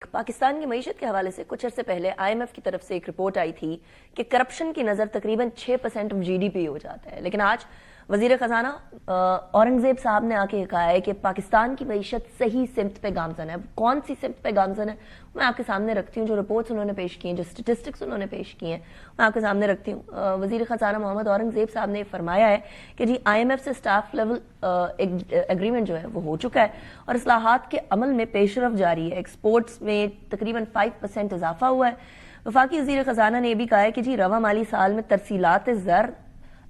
पाकिस्तान की मईशत के हवाले से कुछ अरसे पहले IMF की तरफ से एक रिपोर्ट आई थी कि करप्शन की नज़र तकरीबन 6% ऑफ GDP हो जाता है, लेकिन आज वजीर खजाना औरंगजेब साहब ने आके कहा है कि पाकिस्तान की मईशत सही सिमत पे गामजन है। कौन सी सिमत पे गामजन है मैं आपके सामने रखती हूँ। जो रिपोर्ट्स उन्होंने पेश की हैं, जो स्टेटिस्टिक्स उन्होंने पेश की हैं, मैं आपके सामने रखती हूँ। वजीर खजाना मोहम्मद औरंगजेब साहब ने फरमाया है कि जी IMF से स्टाफ लेवल एग्रीमेंट जो है वो हो चुका है और इस्लाहात के अमल में पेशरफ जारी है। एक्सपोर्ट्स में तकरीबन 5% इजाफा हुआ है। वफाकी वजीर खजाना ने यह भी कहा है कि जी रवा माली साल में तरसीलात ज़र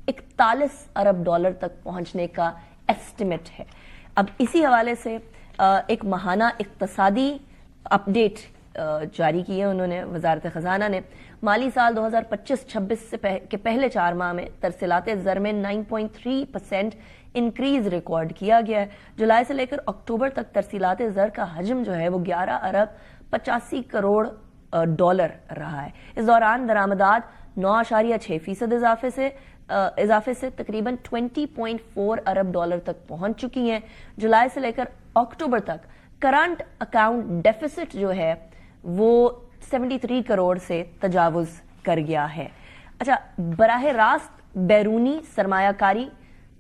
41 अरब डॉलर तक पहुंचने का एस्टिमेट है। अब इसी हवाले से एक माहाना इक्तसादी अपडेट जारी की है उन्होंने, वजारत खजाना ने। माली साल 2025-26 के पहले 4 माह में तरसीलात ज़र में 9.3% इंक्रीज रिकॉर्ड किया गया है। जुलाई से लेकर अक्टूबर तक तरसीलात ज़र का हजम जो है वो 11 अरब 85 करोड़ डॉलर रहा है। इस दौरान दरामदात 9.6% इजाफे से तकरीबन 20.4 अरब डॉलर तक पहुंच चुकी हैं। जुलाई से लेकर अक्टूबर तक करंट अकाउंट डेफिसिट जो है वो 73 करोड़ से तजावुज कर गया है। अच्छा, बराह रास्त बैरूनी सरमायाकारी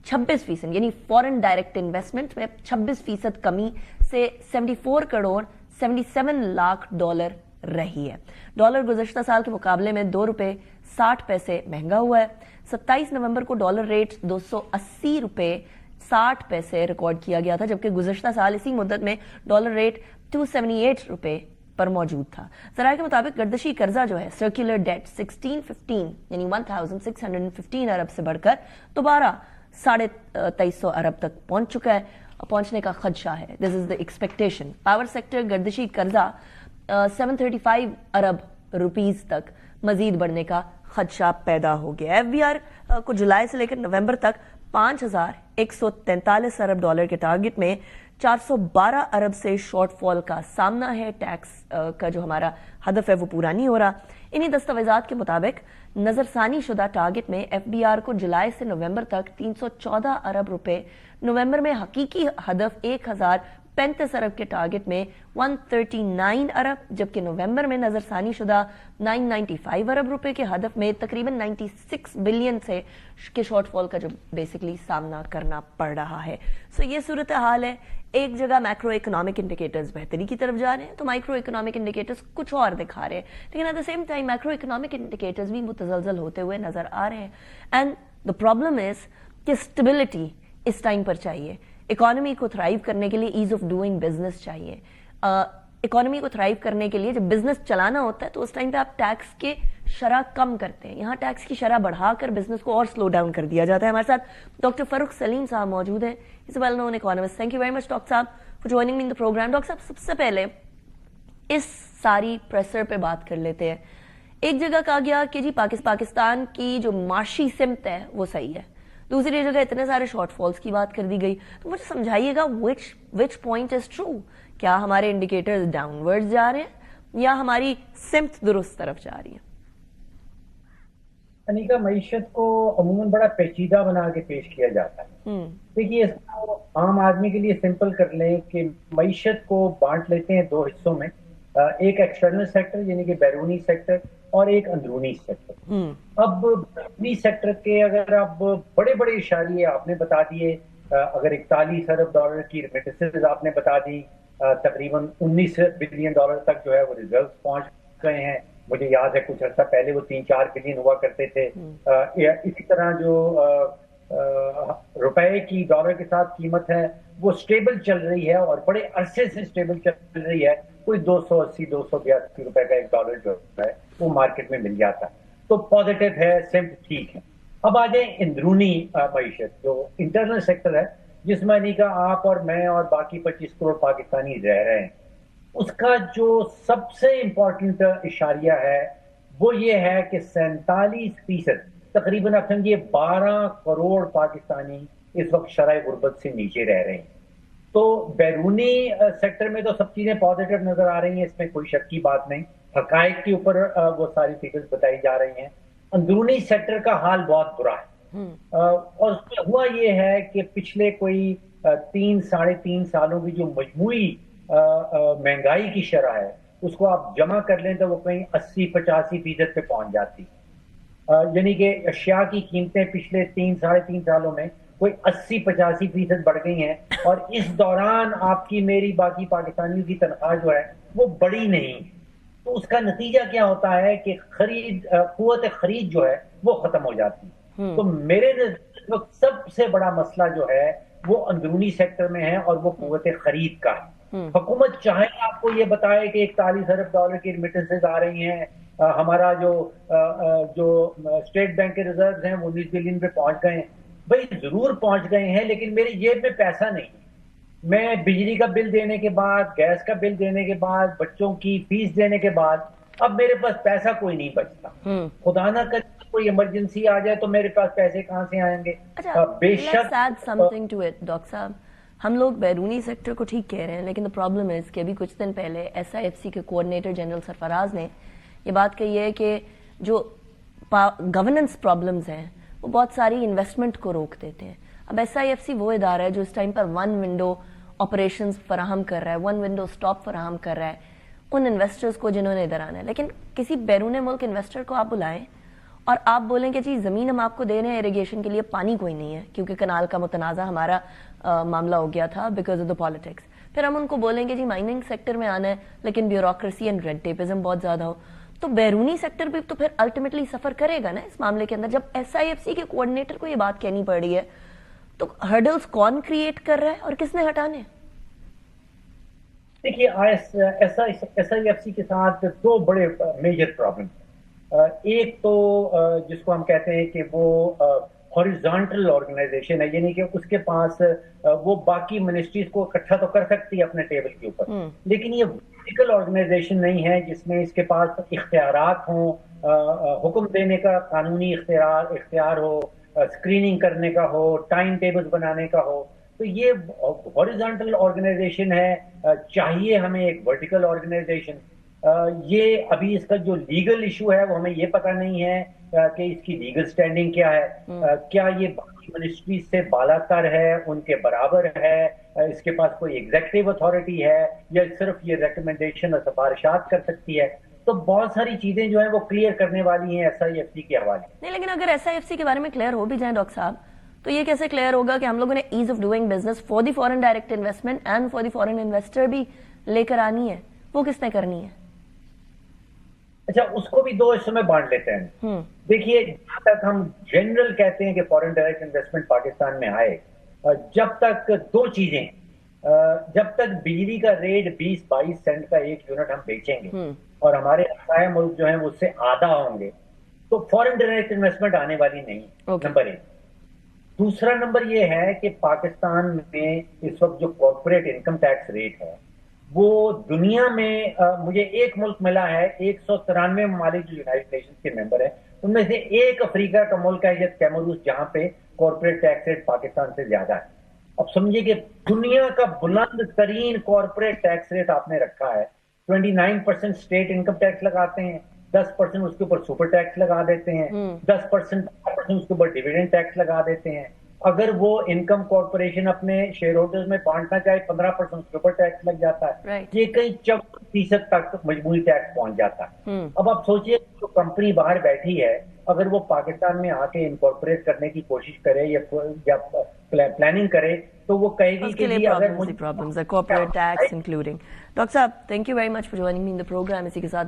26% यानी फॉरेन डायरेक्ट इन्वेस्टमेंट में 26% कमी से 74 करोड़ 77 लाख डॉलर रही है। डॉलर गुज़श्ता साल के मुकाबले में 2 रुपए 60 पैसे महंगा हुआ है। 27 नवंबर को डॉलर रेट 280 रुपए 60 पैसे रिकॉर्ड किया गया था, जबकि गुज़श्ता साल इसी मुद्दत में डॉलर रेट 278 रुपए पर मौजूद था। ज़राए के मुताबिक गर्दशी कर्जा जो है सर्कुलर डेट 1615 यानी 1615 अरब से बढ़कर दोबारा 2350 अरब तक पहुंच चुका है, पहुंचने का खदशा है। This is the expectation. Power sector गर्दशी कर्जा 735 अरब रुपीस तक मजीद बढ़ने का खदशा पैदा हो गया। FBR को जुलाई से लेकर नवंबर तक 5143 अरब डॉलर के टारगेट में 412 अरब से शॉर्टफॉल का सामना है। टैक्स का जो हमारा हदफ है वो पूरा नहीं हो रहा। इन्हीं दस्तावेजात के मुताबिक नजरसानी शुदा टारगेट में FBR को जुलाई से नवंबर तक 314 अरब रुपए, नवंबर में हकीकी हदफ 1035 अरब के टारगेट में 139 अरब, जबकि नवंबर में नजरसानी शुदा 995 अरब रुपए के हदफ में तकरीबन 96 बिलियन से के शॉर्टफॉल का जो बेसिकली सामना करना पड़ रहा है। सो ये सूरत हाल है। एक जगह मैक्रो इकोनॉमिक इंडिकेटर्स बेहतरी की तरफ जा रहे हैं तो माइक्रो इकोनॉमिक इंडिकेटर्स कुछ और दिखा रहे हैं, लेकिन at the same time macro economic indicators भी मुतज़लज़ल होते हुए नजर आ रहे हैं। एंड द प्रॉब्लम इज कि स्टेबिलिटी इस टाइम पर चाहिए। इकोनॉमी को थ्राइव करने के लिए ईज ऑफ डूइंग बिजनेस चाहिए। इकोनॉमी को थ्राइव करने के लिए जब बिजनेस चलाना होता है तो उस टाइम पे आप टैक्स के शरह कम करते हैं। यहाँ टैक्स की शरह बढ़ाकर बिजनेस को और स्लो डाउन कर दिया जाता है। हमारे साथ डॉक्टर फरूख सलीम साहब मौजूद हैं, is well known economist. Thank you very much doctor साहब for joining me in the programme. Doctor साहब, सबसे पहले इस सारी प्रेशर पे बात कर लेते हैं। एक जगह कहा गया कि जी पाकिस्तान की जो माशी सिमत है वो सही है, दूसरी जगह इतने सारे शॉर्टफॉल्स की बात कर दी गई। तो मुझे समझाइएगा विच पॉइंट इज ट्रू। क्या हमारे इंडिकेटर्स डाउनवर्ड जा रहे हैं या हमारी सिमत दुरुस्त तरफ जा रही है? अनिका, मईशत को अमूमन बड़ा पेचीदा बना के पेश किया जाता है। देखिए, इसको आम आदमी के लिए सिंपल कर लें कि मईशत को बांट लेते हैं 2 हिस्सों में। एक एक्सटर्नल सेक्टर यानी कि बैरूनी सेक्टर और एक अंदरूनी सेक्टर। अब बैरूनी सेक्टर के अगर आप बड़े बड़े इशारे आपने बता दिए, अगर 41 अरब डॉलर की रेमिटेंसेस आपने बता दी, तकरीबन 19 बिलियन डॉलर तक जो है वो रिजर्व पहुंच गए हैं। मुझे याद है कुछ अर्सा पहले वो 3-4 बिलियन हुआ करते थे। इसी तरह जो रुपए की डॉलर के साथ कीमत है वो स्टेबल चल रही है और बड़े अरसे से स्टेबल चल रही है। कोई 280-282 रुपए का एक डॉलर जो है वो मार्केट में मिल जाता है, तो पॉजिटिव है, सिम्प ठीक है। अब आ जाए अंदरूनी मईशत, जो इंटरनल सेक्टर है जिसमें नहीं का आप और मैं और बाकी 25 करोड़ पाकिस्तानी रह रहे हैं। उसका जो सबसे इंपॉर्टेंट इशारिया है वो ये है कि 47% तकरीबन आप समझिए 12 करोड़ पाकिस्तानी इस वक्त शरह गुर्बत से नीचे रह रहे हैं। तो बैरूनी सेक्टर में तो सब चीजें पॉजिटिव नजर आ रही हैं, इसमें कोई शक की बात नहीं। हकायक के ऊपर वो सारी फिगर्स बताई जा रही हैं। अंदरूनी सेक्टर का हाल बहुत बुरा है। और उसमें हुआ ये है कि पिछले कोई 3-3.5 सालों की जो मजमूई महंगाई की शरह है اس کو آپ جمع کر لیں تو وہ کہیں 80-85% پہ پہنچ جاتی. یعنی کہ اشیاء کی قیمتیں پچھلے 3-3.5 سالوں میں کوئی 80-85% بڑھ گئی ہیں, اور اس دوران آپ کی میری باقی پاکستانیوں کی تنخواہ جو ہے وہ بڑی نہیں. تو اس کا نتیجہ کیا ہوتا ہے کہ قوت خرید جو ہے وہ ختم ہو جاتی ہے. تو میرے وقت سب سے بڑا مسئلہ جو ہے وہ اندرونی سیکٹر میں ہے, اور وہ قوت خرید کا ہے. حکومت چاہے آپ کو یہ بتائے کہ 41 ارب ڈالر کی ریمیٹنسز آ رہی ہیں, ہمارا جو اسٹیٹ بینک کے ریزروز ہیں وہ 19 بلین پہ پہنچ گئے ہیں. بھائی ضرور پہنچ گئے ہیں, لیکن میری جیب میں پیسہ نہیں. میں بجلی کا بل دینے کے بعد, گیس کا بل دینے کے بعد, بچوں کی فیس دینے کے بعد اب میرے پاس پیسہ کوئی نہیں بچتا. خدا نہ کرے کوئی ایمرجنسی آ جائے تو میرے پاس پیسے کہاں سے آئیں گے. بے شک ڈاکٹر صاحب, ہم لوگ بیرونی سیکٹر کو ٹھیک کہہ رہے ہیں, لیکن پرابلم ہے کہ ابھی کچھ دن پہلے ایس آئی ایف سی کے کوآرڈینیٹر جنرل سرفراز نے یہ بات کہی ہے کہ جو گورننس پرابلمز ہیں وہ بہت ساری انویسٹمنٹ کو روک دیتے ہیں. اب ایس آئی ایف سی وہ ادارہ ہے جو اس ٹائم پر 1 ونڈو آپریشنز فراہم کر رہا ہے, 1 ونڈو سٹاپ فراہم کر رہا ہے ان انویسٹرز کو جنہوں نے ادھر آنا ہے. لیکن کسی بیرون ملک انویسٹر کو آپ بلائیں اور آپ بولیں کہ جی زمین ہم آپ کو دے رہے ہیں ایریگیشن کے لیے, پانی کوئی نہیں ہے کیونکہ کنال کا متنازع ہمارا معاملہ ہو گیا تھا بیکاز آف دا پالیٹکس. پھر ہم ان کو بولیں گے جی مائننگ سیکٹر میں آنا ہے لیکن بیوروکریسی اینڈ ریڈ ٹیپزم بہت زیادہ ہو. تو بیرونی سیکٹر بھی تو پھر الٹیمیٹلی سفر کرے گا نا اس معاملے کے اندر. جب ایس آئی ایف سی کے کوآرڈینیٹر کو یہ بات کہنی پڑ رہی ہے تو ہرڈلز کون کریٹ کر رہا ہے اور کس نے ہٹانے؟ دیکھیے ایس آئی ایف سی کے ساتھ 2 بڑے میجر پرابلم. ایک تو جس کو ہم کہتے ہیں کہ وہ ہاریزونٹل آرگنائزیشن ہے, یعنی کہ اس کے پاس وہ باقی منسٹریز کو اکٹھا تو کر سکتی ہے اپنے ٹیبل کے اوپر, لیکن یہ ورٹیکل آرگنائزیشن نہیں ہے جس میں اس کے پاس اختیارات ہوں, حکم دینے کا قانونی اختیار ہو, اسکریننگ کرنے کا ہو, ٹائم ٹیبلز بنانے کا ہو. تو یہ ہاریزونٹل آرگنائزیشن ہے. چاہیے ہمیں ایک ورٹیکل آرگنائزیشن. یہ ابھی اس کا جو لیگل ایشو ہے وہ ہمیں یہ پتہ نہیں ہے کہ اس کی لیگل سٹینڈنگ کیا ہے, کیا یہ باقی منسٹریز سے بالا تر ہے, ان کے برابر ہے, اس کے پاس کوئی ایگزیکٹو اتھارٹی ہے, یا صرف یہ ریکمنڈیشن اور سفارشات کر سکتی ہے. تو بہت ساری چیزیں جو ہیں وہ کلیئر کرنے والی ہیں ایس آئی ایف سی کے حوالے. نہیں, لیکن اگر ایس آئی ایف سی کے بارے میں کلیئر ہو بھی جائیں ڈاکٹر صاحب, تو یہ کیسے کلیئر ہوگا کہ ہم لوگوں نے as of doing business for the foreign direct investment and for the foreign investor بھی لے کر آنی ہے, وہ کس نے کرنی ہے؟ اچھا, اس کو بھی 2 حصوں میں بانٹ لیتے ہیں. دیکھیے, جہاں تک ہم جنرل کہتے ہیں کہ فارن ڈائریکٹ انویسٹمنٹ پاکستان میں آئے, جب تک 2 چیزیں, جب تک بجلی کا ریٹ 20-22 سینٹ کا 1 یونٹ ہم بیچیں گے اور ہمارے ہمسایہ ملک جو ہیں وہ اس سے آدھا ہوں گے, تو فارن ڈائریکٹ انویسٹمنٹ آنے والی نہیں. نمبر 1. دوسرا نمبر یہ ہے کہ پاکستان میں اس وقت جو کارپوریٹ انکم ٹیکس ریٹ ہے وہ دنیا میں مجھے ایک ملک ملا ہے, 193 ممالک جو یونائٹڈ نیشنز کے ممبر ہیں ان میں سے ایک افریقہ کا ملک ہے کیمروس, جہاں پہ کارپوریٹ ٹیکس ریٹ پاکستان سے زیادہ ہے. اب سمجھیے کہ دنیا کا بلند ترین کارپوریٹ ٹیکس ریٹ آپ نے رکھا ہے. 29% اسٹیٹ انکم ٹیکس لگاتے ہیں, 10% اس کے اوپر سپر ٹیکس لگا دیتے ہیں, 10% اس کے اوپر ڈیویڈنڈ ٹیکس لگا دیتے ہیں. اگر وہ انکم کارپوریشن اپنے شیئر ہولڈرز میں بانٹنا چاہے 15% اس کے اوپر ٹیکس لگ جاتا ہے. یہ کئی 54% تک مجموعی ٹیکس پہنچ جاتا ہے. اب آپ سوچئے جو کمپنی باہر بیٹھی ہے اگر وہ پاکستان میں آ کے انکارپوریٹ کرنے کی کوشش کرے یا پلاننگ کرے تو وہ کہے گی کہ جی اگر corporate tax including. ڈاکٹر صاحب, thank you very much for joining me in the program. اسی کے ساتھ